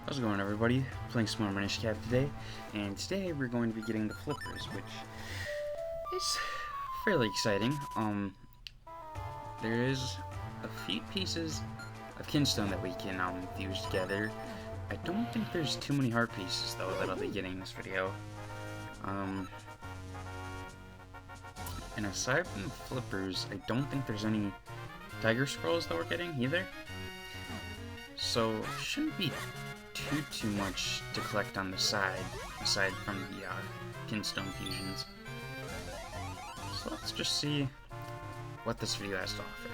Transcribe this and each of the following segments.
How's it going, everybody? Playing some more Minish today, and today we're going to be getting the flippers, which is fairly exciting. There is a few pieces of Kinstone that we can fuse together. I don't think there's too many heart pieces though that I'll be getting in this video. And aside from the flippers, I don't think there's any tiger scrolls that we're getting either. So it shouldn't be too much to collect on the side, aside from the Kinstone Fusions. So let's just see what this video has to offer.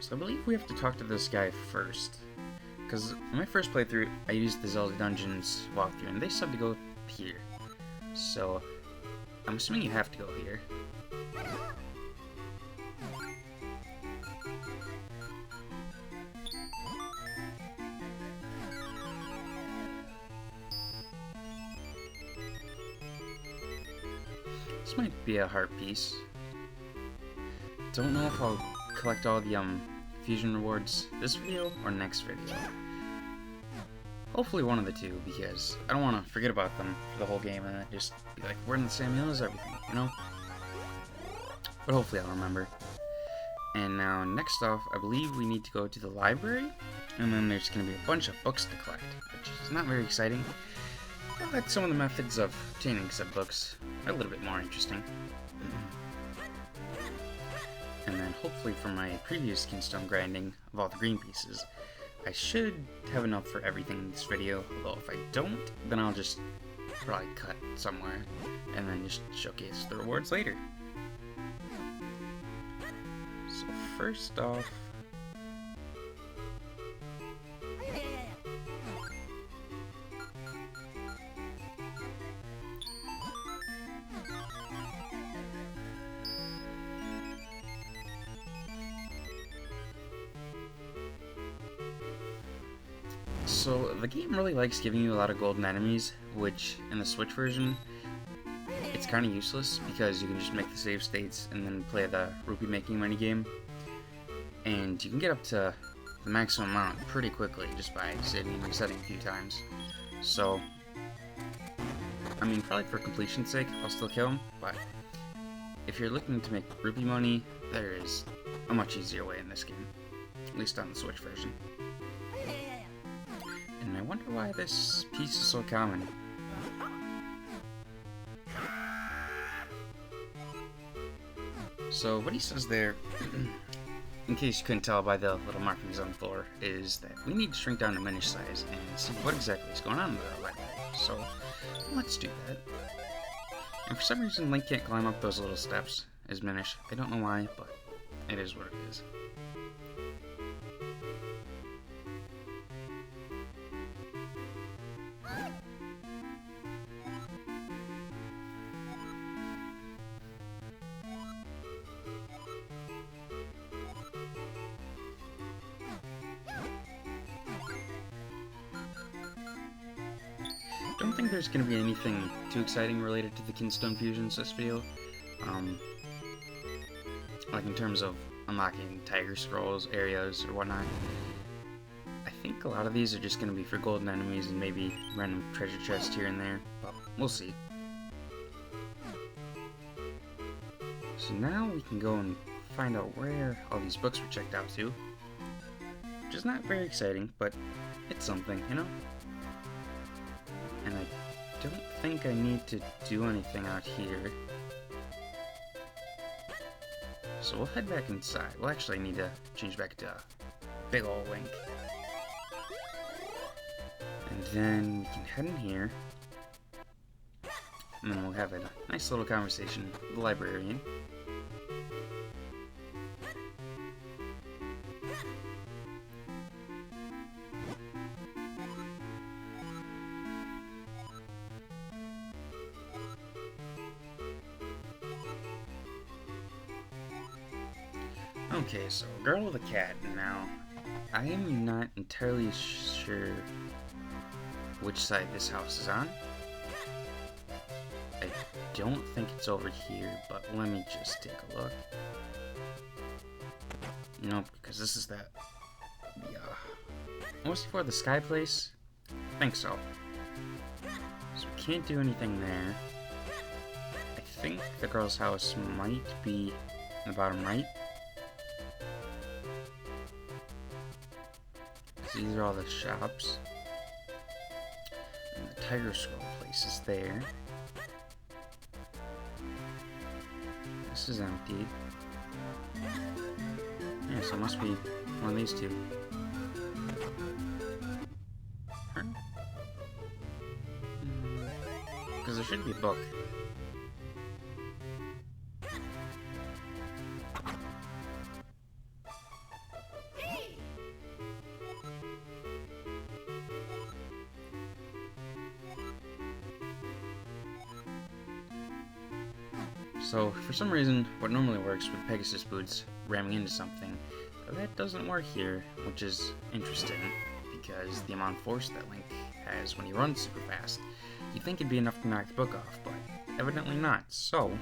So I believe we have to talk to this guy first, because in my first playthrough I used the Zelda Dungeons walkthrough and they said to go here. So I'm assuming you have to go here. This might be a heart piece. Don't know if I'll collect all the fusion rewards this video or next video. Hopefully one of the two, because I don't want to forget about them for the whole game and then just be like, we're in the same hill as everything, you know? But hopefully I'll remember. And now next off, I believe we need to go to the library, and then there's going to be a bunch of books to collect, which is not very exciting. But some of the methods of obtaining said books are a little bit more interesting. And then hopefully for my previous Kinstone grinding of all the green pieces, I should have enough for everything in this video, although if I don't, then I'll just probably cut somewhere and then just showcase the rewards later. So first off, so the game really likes giving you a lot of golden enemies, which in the Switch version, it's kind of useless because you can just make the save states and then play the rupee making minigame, and you can get up to the maximum amount pretty quickly just by saving and resetting a few times. So, I mean, probably for completion's sake, I'll still kill him, but if you're looking to make rupee money, there is a much easier way in this game, at least on the Switch version. And I wonder why this piece is so common. So what he says there, in case you couldn't tell by the little markings on the floor, is that we need to shrink down the Minish size and see what exactly is going on with our library. So let's do that. And for some reason Link can't climb up those little steps as Minish. I don't know why, but it is what it is. I don't think there's going to be anything too exciting related to the Kinstone Fusions this video. Like in terms of unlocking tiger scrolls, areas, or whatnot. I think a lot of these are just going to be for golden enemies and maybe random treasure chests here and there, but we'll see. So now we can go and find out where all these books were checked out to. Which is not very exciting, but it's something, you know? And I don't think I need to do anything out here. So we'll head back inside. We'll actually need to change back to big ol' Link. And then we can head in here. And then we'll have a nice little conversation with the librarian. Okay, so Girl with a Cat. Now, I am not entirely sure which side this house is on. I don't think it's over here, but let me just take a look. Nope, because this is that. Yeah. What was before the sky place? I think so. So we can't do anything there. I think the girl's house might be in the bottom right. So these are all the shops. And the tiger scroll place is there. This is empty. Yeah, so it must be one of these two. Huh? Because there should be a book. So, for some reason, what normally works with Pegasus boots ramming into something, that doesn't work here, which is interesting, because the amount of force that Link has when he runs super fast, you'd think it'd be enough to knock the book off, but evidently not. So,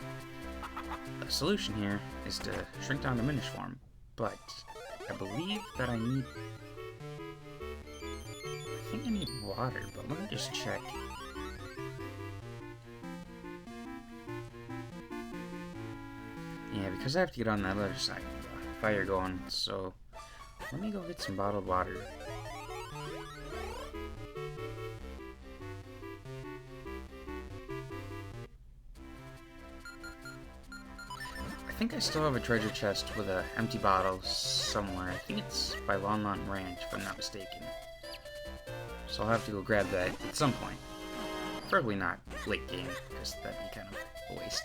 the solution here is to shrink down to Minish form, but I believe that I think I need water, but let me just check. Yeah, because I have to get on that other side of the fire going, so let me go get some bottled water. I think I still have a treasure chest with an empty bottle somewhere. I think it's by Lon Lon Ranch, if I'm not mistaken. So I'll have to go grab that at some point. Preferably not late game, because that'd be kind of a waste.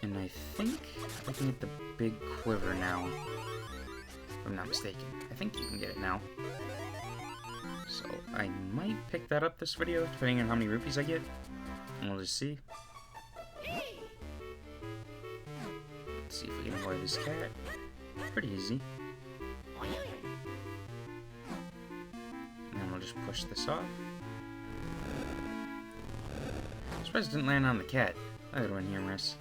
And I think I can get the big quiver now, if I'm not mistaken. I think you can get it now. So I might pick that up this video, depending on how many rupees I get. And we'll just see. Let's see if we can avoid this cat. Pretty easy. And then we'll just push this off. I'm surprised it didn't land on the cat. That would have been humorous.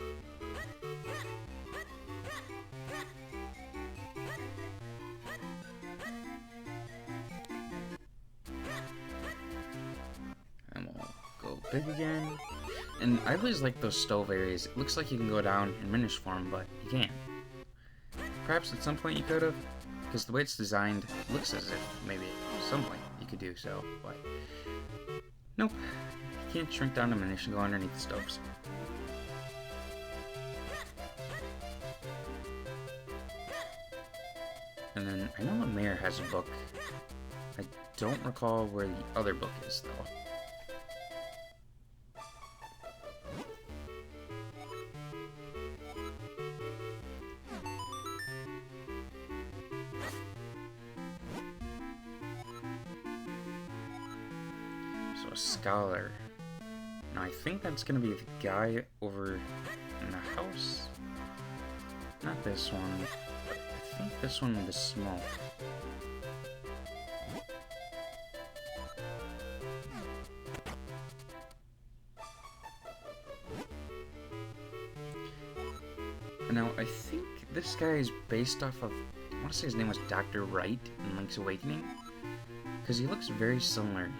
Big again. And I always like those stove areas. It looks like you can go down in Minish form, but you can't. Perhaps at some point you could have, because the way it's designed, it looks as if maybe at some point you could do so, but nope. You can't shrink down to Minish and go underneath the stoves. And then I know the mayor has a book. I don't recall where the other book is though. So a scholar. Now I think that's gonna be the guy over in the house. Not this one. I think this one with the smoke. Now I think this guy is based off of, I want to say his name was Dr. Wright in Link's Awakening, because he looks very similar.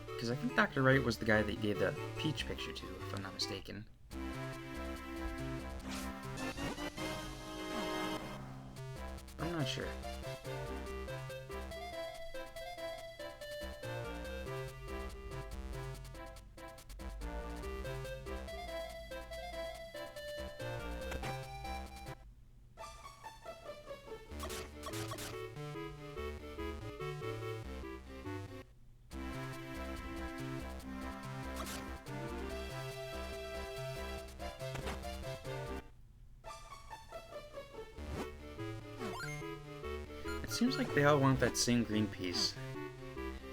Because I think Dr. Wright was the guy that you gave the Peach picture to, if I'm not mistaken. I'm not sure. It seems like they all want that same green piece.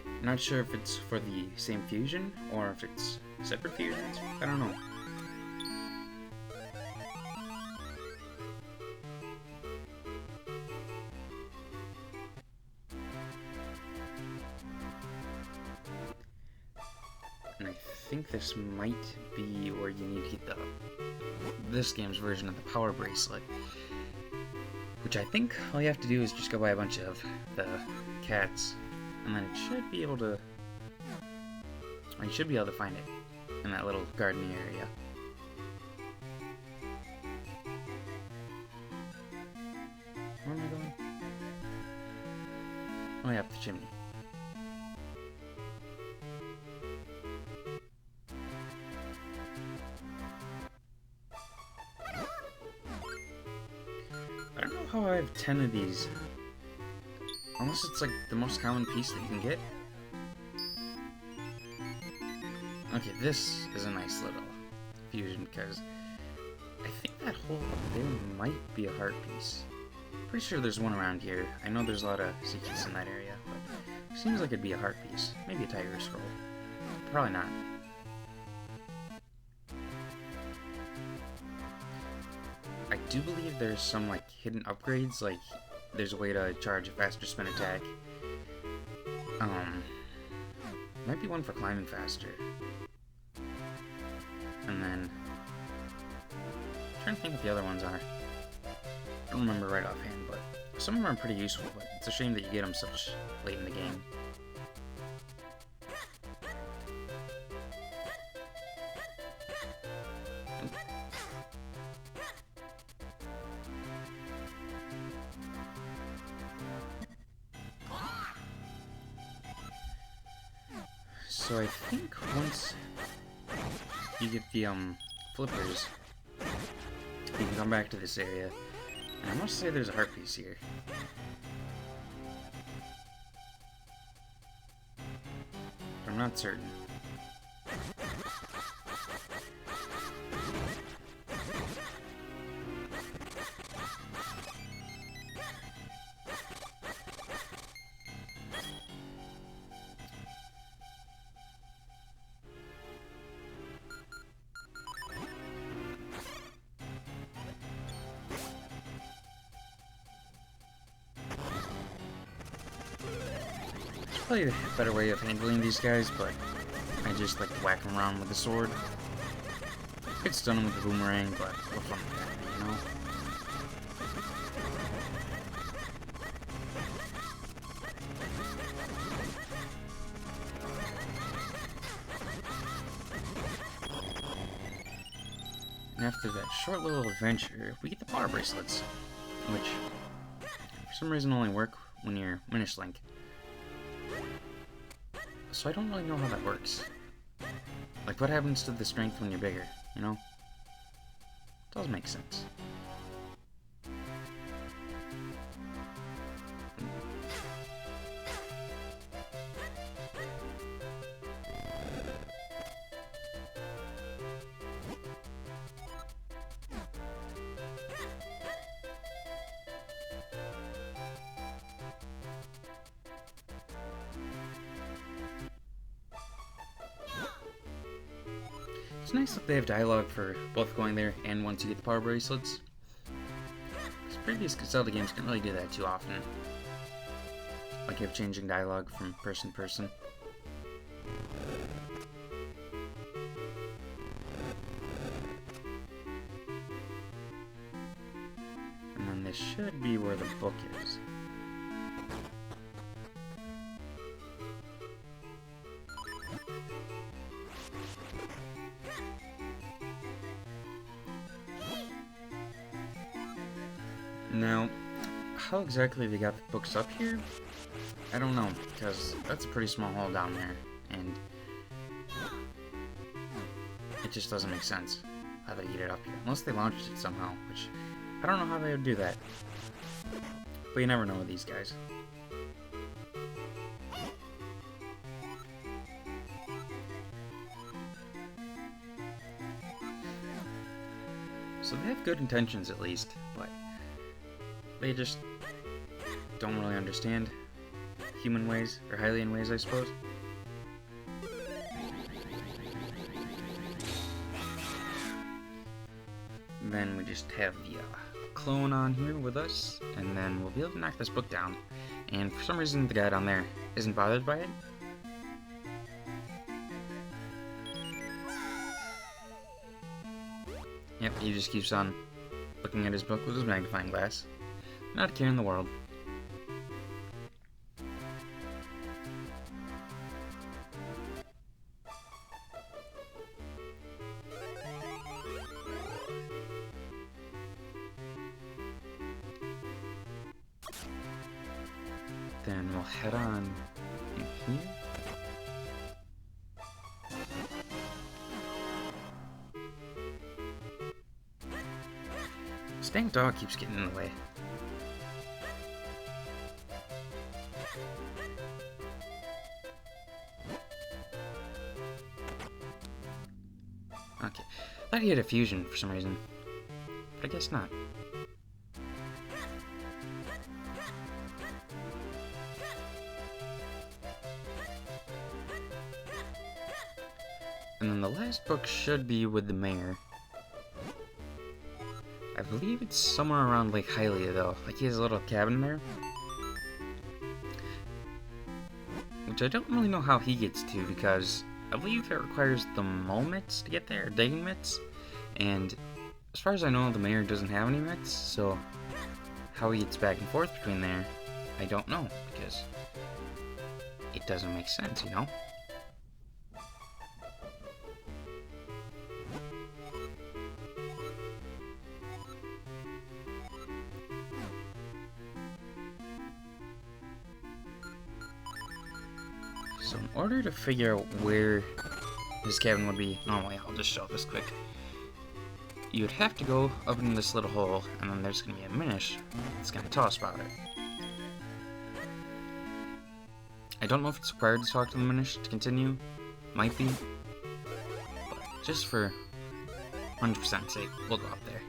I'm not sure if it's for the same fusion, or if it's separate fusions. I don't know. And I think this might be where you need to get this game's version of the power bracelet. Which I think all you have to do is just go buy a bunch of the cats, and then it should be able to... or you should be able to find it in that little gardening area. Where am I going? Oh yeah, up the chimney. I don't know how I have 10 of these. Unless it's like the most common piece that you can get. Okay, this is a nice little fusion because I think that hole up there might be a heart piece. Pretty sure there's one around here. I know there's a lot of secrets in that area, but it seems like it'd be a heart piece. Maybe a tiger scroll. Probably not. I do believe there's some like hidden upgrades, like there's a way to charge a faster spin attack. Might be one for climbing faster. And then I'm trying to think what the other ones are. I don't remember right offhand, but some of them are pretty useful, but it's a shame that you get them such late in the game. So I think once you get the flippers, you can come back to this area. And I must say there's a heart piece here. But I'm not certain. Probably a better way of handling these guys, but I just like to whack them around with the sword. I could stun them with the boomerang, but what fun with that, you know? And after that short little adventure, we get the power bracelets, which for some reason only work when you're Minish Link. So I don't really know how that works. Like, what happens to the strength when you're bigger, you know? It does make sense. It's nice that they have dialogue for both going there and once you get the power bracelets. Because previous Zelda games didn't really do that too often. Like you have changing dialogue from person to person. And then this should be where the book is. Now, how exactly they got the books up here, I don't know, because that's a pretty small hole down there, and it just doesn't make sense how they get it up here, unless they launched it somehow, which I don't know how they would do that, but you never know with these guys. So they have good intentions at least, but they just don't really understand human ways, or Hylian ways, I suppose. And then we just have the clone on here with us, and then we'll be able to knock this book down. And for some reason the guy down there isn't bothered by it. Yep, he just keeps on looking at his book with his magnifying glass. Not a care in the world. Then we'll head on in here. This dang dog keeps getting in the way. Okay, I thought he had a fusion for some reason, but I guess not. And then the last book should be with the mayor. I believe it's somewhere around Lake Hylia, though. Like, he has a little cabin there. Which I don't really know how he gets to, because I believe it requires the mole mitts to get there, digging mitts. And as far as I know, the mayor doesn't have any mitts, so how he gets back and forth between there, I don't know, because it doesn't make sense, you know? So in order to figure out where his cabin would be, normally I'll just show this quick. You would have to go up in this little hole, and then there's going to be a Minish that's going to tell us about it. I don't know if it's required to talk to the Minish to continue. Might be. But just for 100% sake, we'll go up there.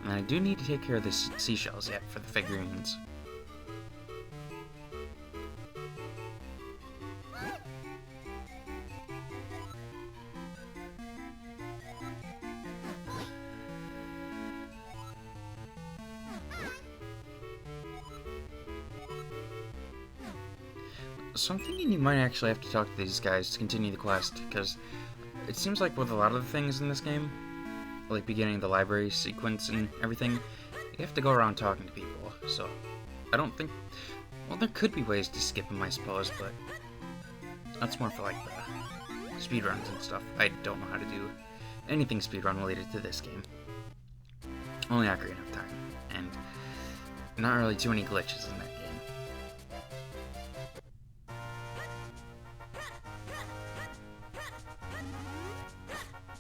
And I do need to take care of the seashells yet for the figurines. So I'm thinking you might actually have to talk to these guys to continue the quest, because it seems like with a lot of the things in this game, like beginning the library sequence and everything, you have to go around talking to people, so I don't think... Well, there could be ways to skip them, I suppose, but that's more for like the speedruns and stuff. I don't know how to do anything speedrun related to this game. Only Ocarina of Time, and not really too many glitches in that game.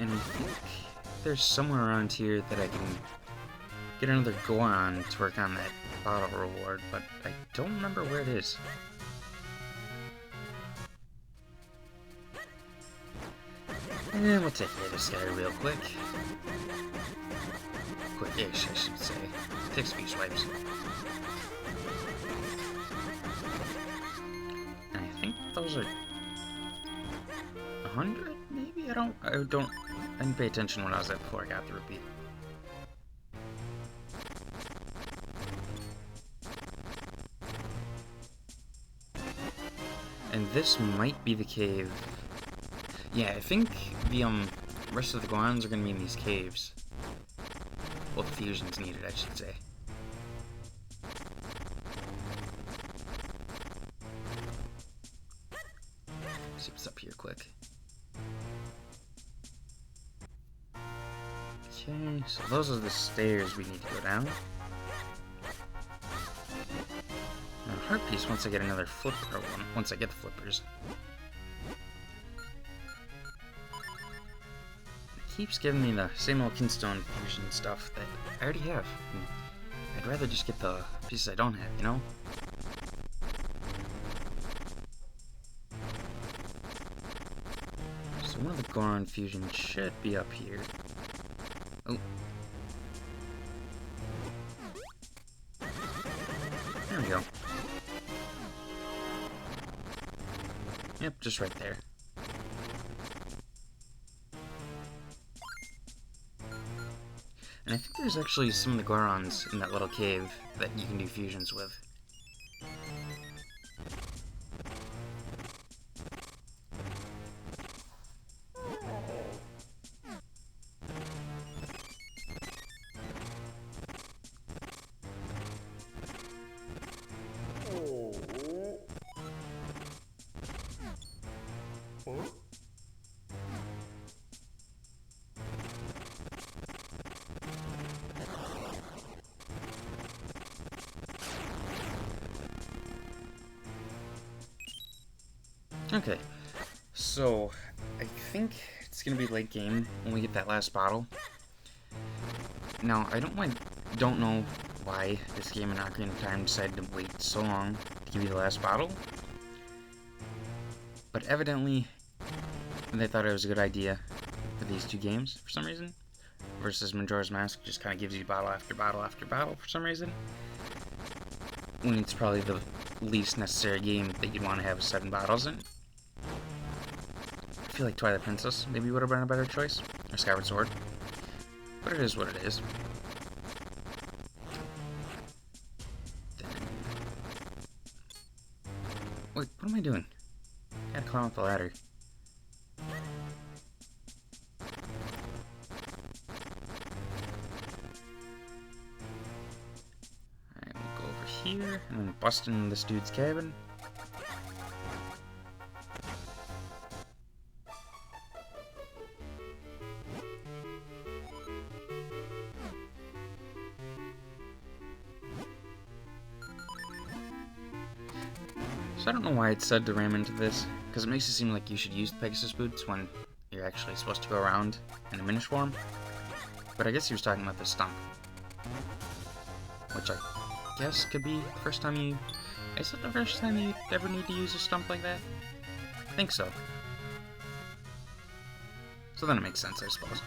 And I think there's somewhere around here that I can get another Goron to work on that bottle reward, but I don't remember where it is. And then we'll take care of this guy real quick. Quick-ish, I should say. Takes a few swipes. And I think those are 100, maybe? I didn't pay attention when I was there before I got the rupee. And this might be the cave. Yeah, I think the rest of the Gorons are gonna be in these caves. Well, the fusion's needed, I should say. See what's up here quick. Okay, so those are the stairs we need to go down. And a heart piece once I get another flipper, once I get the flippers. It keeps giving me the same old Kinstone Fusion stuff that I already have. And I'd rather just get the pieces I don't have, you know? So one of the Goron fusions should be up here. Oh. There we go. Yep, just right there. And I think there's actually some of the Gorons in that little cave that you can do fusions with. Okay, so I think it's gonna be late game when we get that last bottle. Now, don't know why this game and Ocarina of Time decided to wait so long to give you the last bottle, but evidently they thought it was a good idea for these two games for some reason, versus Majora's Mask just kind of gives you bottle after bottle after bottle for some reason, when it's probably the least necessary game that you'd want to have 7 bottles in. I feel like Twilight Princess maybe would have been a better choice, or Skyward Sword, but it is what it is. Wait, what am I doing? I gotta climb up the ladder. Alright, we'll go over here, and then bust in this dude's cabin. So I don't know why it said to ram into this, because it makes it seem like you should use the Pegasus boots when you're actually supposed to go around in a Minish form. But I guess he was talking about the stump, which I guess could be the first time you... Is it the first time you ever need to use a stump like that? I think so. So then it makes sense, I suppose.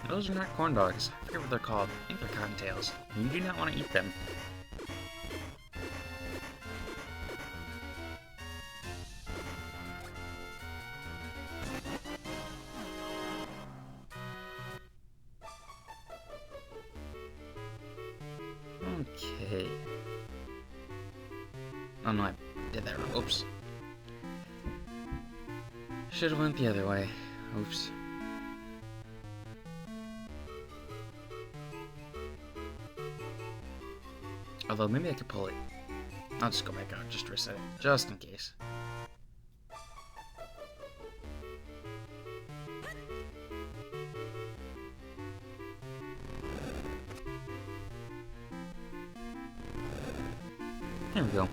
Those are not corn dogs. I forget what they're called. I think they're cottontails. And you do not want to eat them. Okay. Oh no, I did that wrong. Oops. Should have went the other way. Oops. Although, maybe I could pull it. I'll just go back out, just to reset it, just in case. There we go.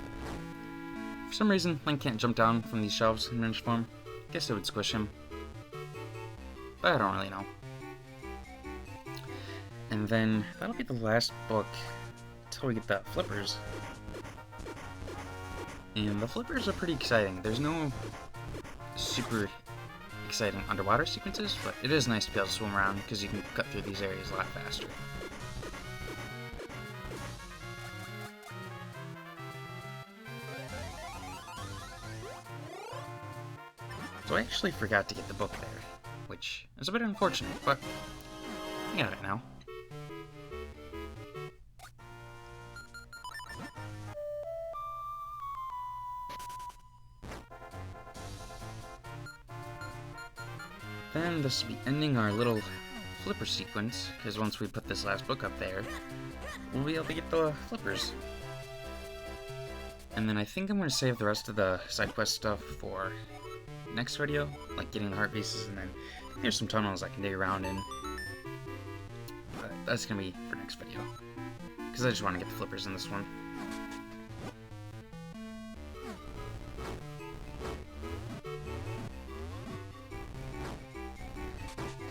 For some reason, Link can't jump down from these shelves in Minish form. Guess it would squish him. But I don't really know. And then, that'll be the last book until we get the flippers. And the flippers are pretty exciting. There's no super exciting underwater sequences, but it is nice to be able to swim around because you can cut through these areas a lot faster. So I actually forgot to get the book there, which is a bit unfortunate, but I got it now. Then this will be ending our little flipper sequence, because once we put this last book up there, we'll be able to get the flippers. And then I think I'm going to save the rest of the side quest stuff for next video, like getting the heart pieces, and then I think there's some tunnels I can dig around in. But that's going to be for next video, because I just want to get the flippers in this one.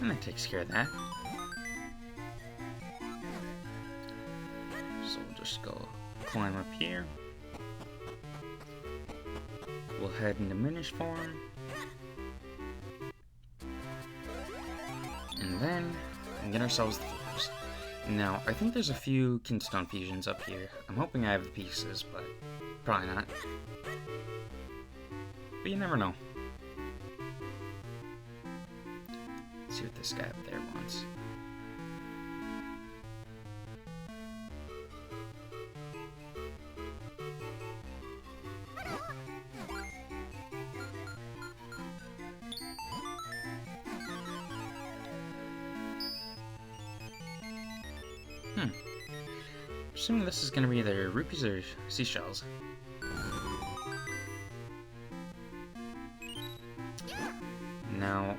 And that takes care of that. So we'll just go climb up here. We'll head into Minish form. And then get ourselves the flippers. Now, I think there's a few Kinstone Fusions up here. I'm hoping I have the pieces, but probably not. But you never know. See what this guy up there wants. Assuming this is going to be either rupees or seashells. Now,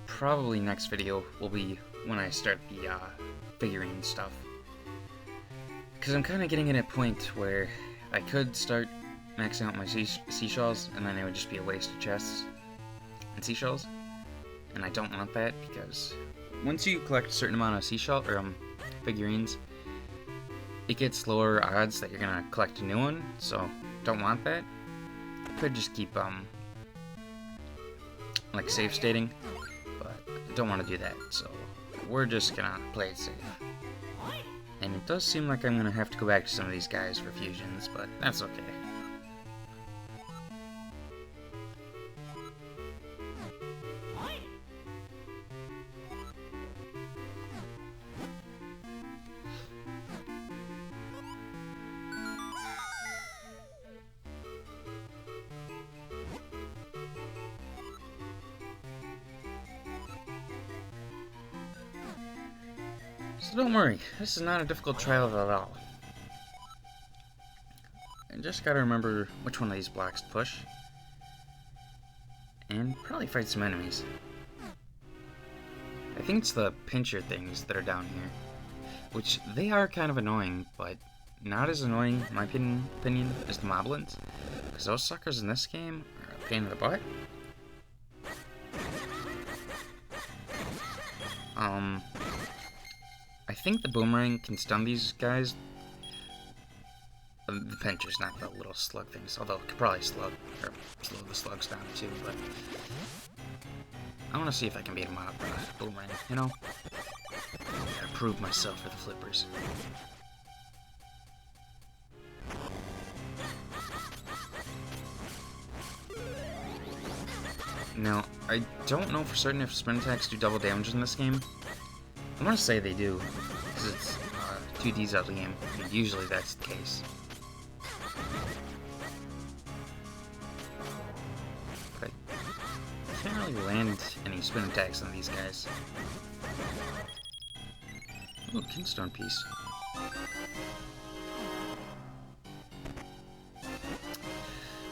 probably next video will be when I start the figurine stuff. Because I'm kind of getting at a point where I could start maxing out my seashells, and then it would just be a waste of chests and seashells. And I don't want that, because once you collect a certain amount of seashell or figurines, it gets lower odds that you're gonna collect a new one. So don't want that. I could just keep like save stating, but I don't want to do that. So we're just gonna play it safe. And it does seem like I'm gonna have to go back to some of these guys for fusions, but that's okay. So don't worry, this is not a difficult trial at all. I just gotta remember which one of these blocks to push. And probably fight some enemies. I think it's the pincher things that are down here. Which, they are kind of annoying, but not as annoying, in my opinion, as the moblins. Because those suckers in this game are a pain in the butt. I think the boomerang can stun these guys. The pinchers, not the little slug things. Although it could probably slow the slugs down too. But I want to see if I can beat him up with a boomerang. You know, gotta prove myself for the flippers. Now, I don't know for certain if spin attacks do double damage in this game. I want to say they do, because it's 2D Zelda game, and usually that's the case. But I can't really land any spin attacks on these guys. Ooh, Kinstone piece.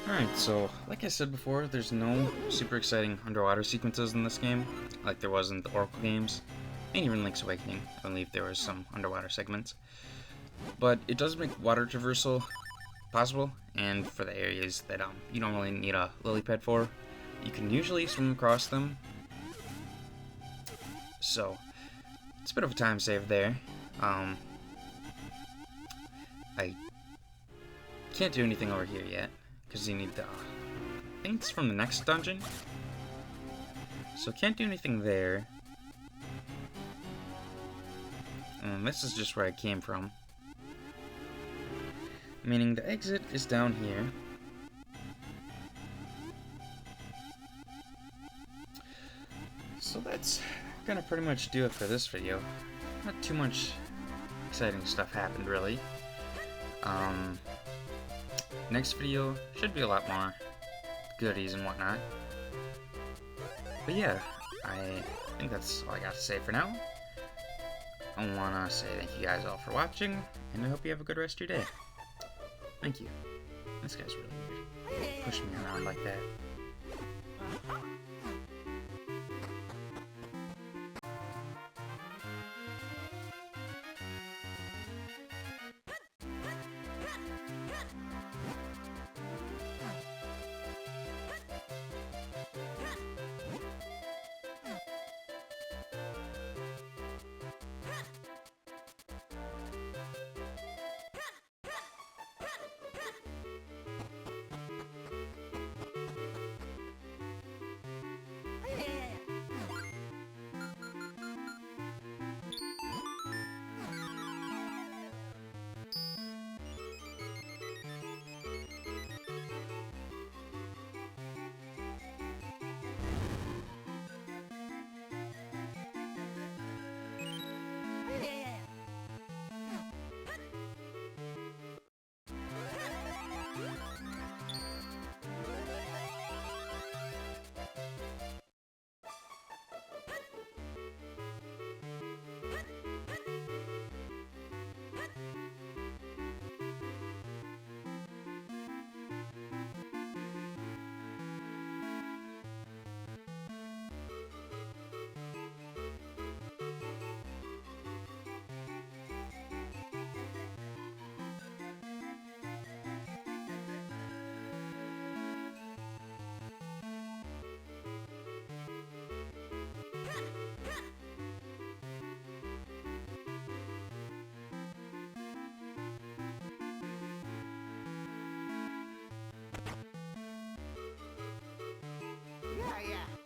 Alright, so, like I said before, there's no super exciting underwater sequences in this game, like there was in the Oracle games. And even Link's Awakening, I believe there was some underwater segments. But it does make water traversal possible, and for the areas that you don't really need a lily pad for, you can usually swim across them. So, it's a bit of a time save there. I can't do anything over here yet, because you need the, I think it's from the next dungeon. So can't do anything there. And this is just where I came from. Meaning the exit is down here. So that's gonna pretty much do it for this video. Not too much exciting stuff happened, really. Next video should be a lot more goodies and whatnot. But yeah, I think that's all I got to say for now. I want to say thank you guys all for watching, and I hope you have a good rest of your day. Thank you. This guy's really weird. Pushing me around like that. yeah.